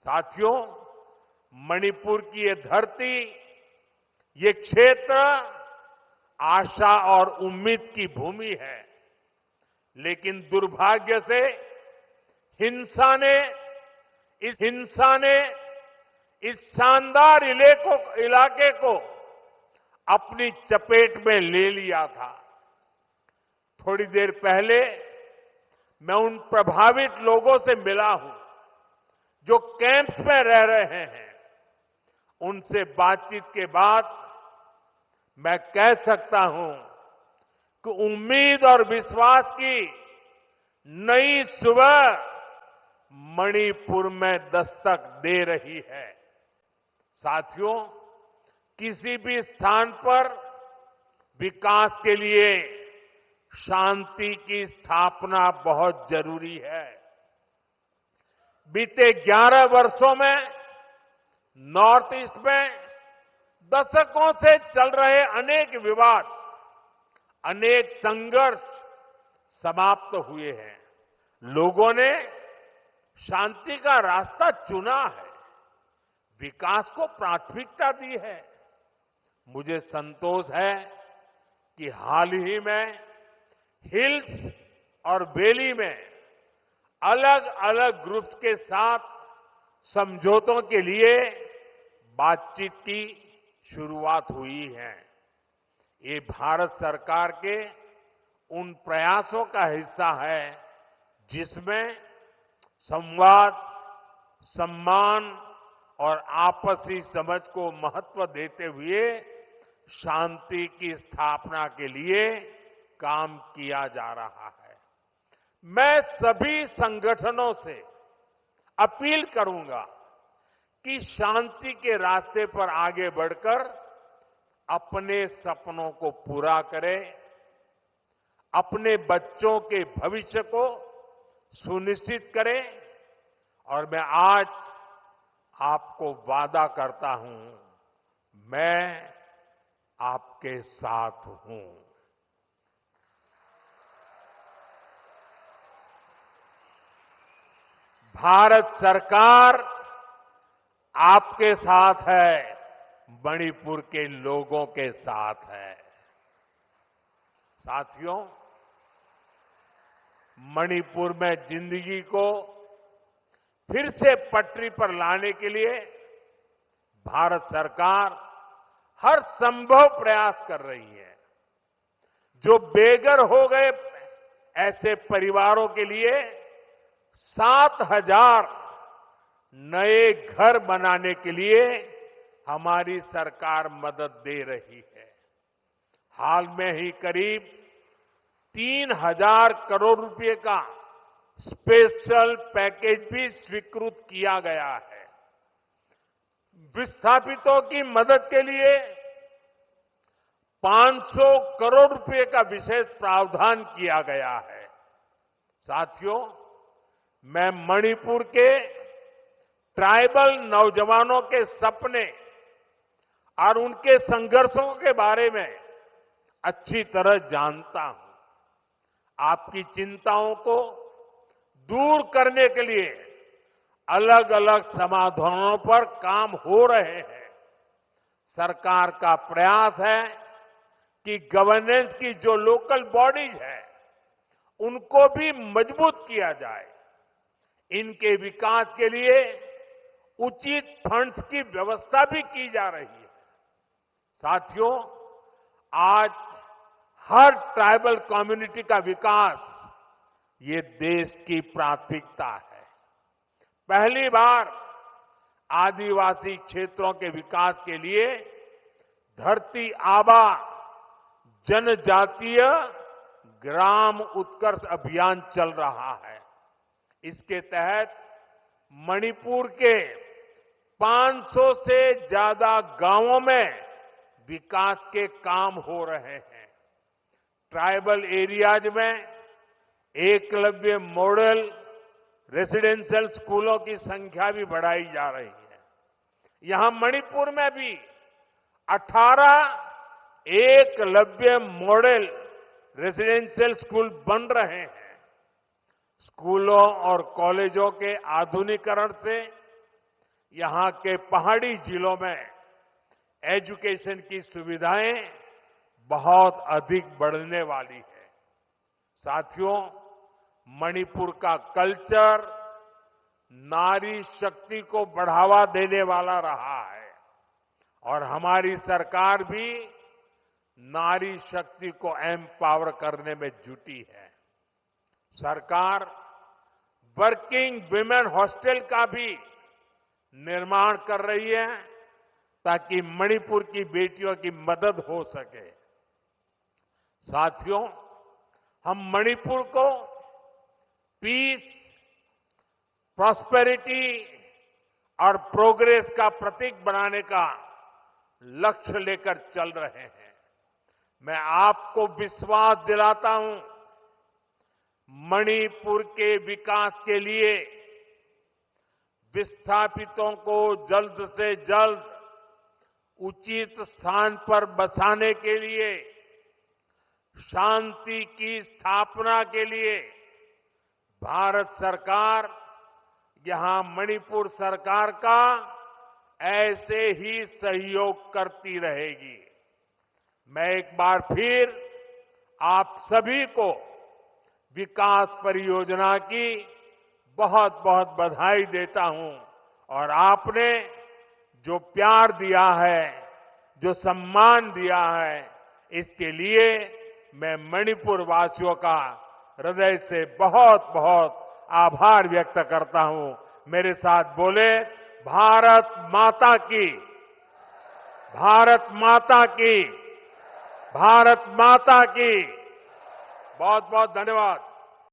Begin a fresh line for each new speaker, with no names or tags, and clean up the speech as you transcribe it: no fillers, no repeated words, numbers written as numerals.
साथियों, मणिपुर की ये धरती, ये क्षेत्र आशा और उम्मीद की भूमि है। लेकिन दुर्भाग्य से हिंसा ने इस शानदार इलाके को अपनी चपेट में ले लिया था। थोड़ी देर पहले मैं उन प्रभावित लोगों से मिला हूं जो कैंप्स में रह रहे हैं। उनसे बातचीत के बाद मैं कह सकता हूं कि उम्मीद और विश्वास की नई सुबह मणिपुर में दस्तक दे रही है। साथियों, किसी भी स्थान पर विकास के लिए शांति की स्थापना बहुत जरूरी है। बीते 11 वर्षों में नॉर्थ ईस्ट में दशकों से चल रहे अनेक विवाद, अनेक संघर्ष समाप्त हुए हैं। लोगों ने शांति का रास्ता चुना है, विकास को प्राथमिकता दी है। मुझे संतोष है कि हाल ही में हिल्स और वैली में अलग अलग ग्रुप्स के साथ समझौतों के लिए बातचीत की शुरुआत हुई है। ये भारत सरकार के उन प्रयासों का हिस्सा है जिसमें संवाद, सम्मान और आपसी समझ को महत्व देते हुए शांति की स्थापना के लिए काम किया जा रहा है। मैं सभी संगठनों से अपील करूंगा कि शांति के रास्ते पर आगे बढ़कर अपने सपनों को पूरा करें, अपने बच्चों के भविष्य को सुनिश्चित करें। और मैं आज आपको वादा करता हूं, मैं आपके साथ हूं। भारत सरकार आपके साथ है, मणिपुर के लोगों के साथ है। साथियों, मणिपुर में जिंदगी को फिर से पटरी पर लाने के लिए भारत सरकार हर संभव प्रयास कर रही है। जो बेघर हो गए ऐसे परिवारों के लिए 7,000 नए घर बनाने के लिए हमारी सरकार मदद दे रही है। हाल में ही करीब 3,000 करोड़ रुपए का स्पेशल पैकेज भी स्वीकृत किया गया है। विस्थापितों की मदद के लिए 500 करोड़ रुपए का विशेष प्रावधान किया गया है। साथियों, मैं मणिपुर के ट्राइबल नौजवानों के सपने और उनके संघर्षों के बारे में अच्छी तरह जानता हूं। आपकी चिंताओं को दूर करने के लिए अलग अलग समाधानों पर काम हो रहे हैं। सरकार का प्रयास है कि गवर्नेंस की जो लोकल बॉडीज है उनको भी मजबूत किया जाए। इनके विकास के लिए उचित फंड्स की व्यवस्था भी की जा रही है। साथियों, आज हर ट्राइबल कम्युनिटी का विकास ये देश की प्राथमिकता है। पहली बार आदिवासी क्षेत्रों के विकास के लिए धरती आबा जनजातीय ग्राम उत्कर्ष अभियान चल रहा है। इसके तहत मणिपुर के 500 से ज्यादा गांवों में विकास के काम हो रहे हैं। ट्राइबल एरियाज में एकलव्य मॉडल रेसिडेंशियल स्कूलों की संख्या भी बढ़ाई जा रही है। यहां मणिपुर में भी 18 एकलव्य मॉडल रेसिडेंशियल स्कूल बन रहे हैं। स्कूलों और कॉलेजों के आधुनिकीकरण से यहां के पहाड़ी जिलों में एजुकेशन की सुविधाएं बहुत अधिक बढ़ने वाली है। साथियों, मणिपुर का कल्चर नारी शक्ति को बढ़ावा देने वाला रहा है और हमारी सरकार भी नारी शक्ति को एम्पावर करने में जुटी है। सरकार वर्किंग विमेन हॉस्टल का भी निर्माण कर रही है ताकि मणिपुर की बेटियों की मदद हो सके। साथियों, हम मणिपुर को पीस, प्रॉस्पेरिटी और प्रोग्रेस का प्रतीक बनाने का लक्ष्य लेकर चल रहे हैं। मैं आपको विश्वास दिलाता हूं, मणिपुर के विकास के लिए विस्थापितों को जल्द से जल्द उचित स्थान पर बसाने के लिए, शांति की स्थापना के लिए भारत सरकार यहां मणिपुर सरकार का ऐसे ही सहयोग करती रहेगी। मैं एक बार फिर आप सभी को विकास परियोजना की बहुत बहुत बधाई देता हूं और आपने जो प्यार दिया है, जो सम्मान दिया है, इसके लिए मैं मणिपुर वासियों का हृदय से बहुत बहुत आभार व्यक्त करता हूं। मेरे साथ बोले, भारत माता की, भारत माता की, भारत माता की। बहुत बहुत धन्यवाद।